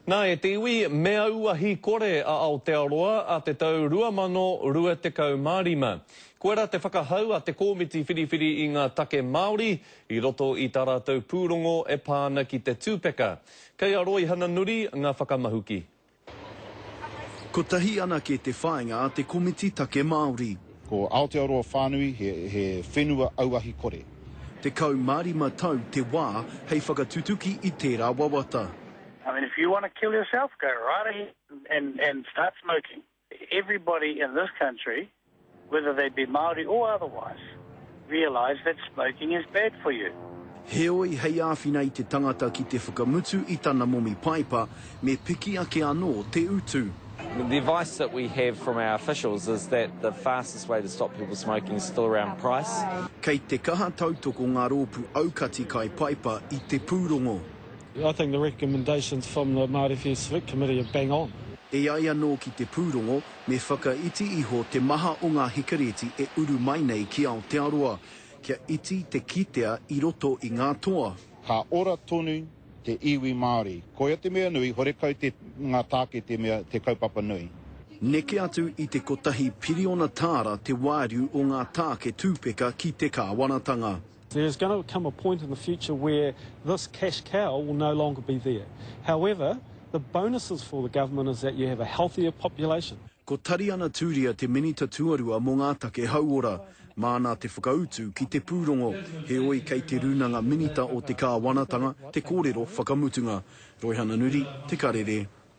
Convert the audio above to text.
Nā e te iwi mea ua hi kore a Aotearoa a te tau 2025. Koera te whakahau a te kōmiti whiriwhiri i ngā take Māori i roto i tā rātou pūrongo e pāna ki te tūpeka. Kei a Roy Hananuri ngā whakamahuki. Ko tahi ana ke te whāinga a te komiti take Māori. Ko Aotearoa whānui he whenua auahi kore. Te kau mārima tau te wā hei whakatutuki i tērā wawata. I mean, if you want to kill yourself, go right ahead and start smoking. Everybody in this country, whether they be Māori or otherwise, realise that smoking is bad for you. Heoi hei āwhina i te tangata ki te whakamutu i tana momi paipa, me piki ake anō te utu. The advice that we have from our officials is that the fastest way to stop people smoking is still around price. Kei te kaha tautoko ngā rōpu aukati kai paipa i te pūrongo. I think the recommendations from the Māori Affairs Civic Committee are bang on. E ai anō ki te pūrongo, me whakaiti iho te maha o ngā hikareti e uru mai nei ki Aotearoa, kia iti te kitea i roto i ngā toa. Ka ora tonu te iwi Māori. Koia te mea nui, horekau ngā tāke te mea te kaupapa nui. Neke atu i te kotahi piriona tāra te wairu o ngā tāke tūpeka ki te kāwanatanga. There's going to come a point in the future where this cash cow will no longer be there. However, the bonuses for the government is that you have a healthier population. Ko tari ana tūria te minita tuarua mō ngā take hauora, māna te whakautu ki te pūrongo, he oi kei te runanga minita o te kāwanatanga, te kōrero whakamutunga. Roy Hananuri, Te Karere.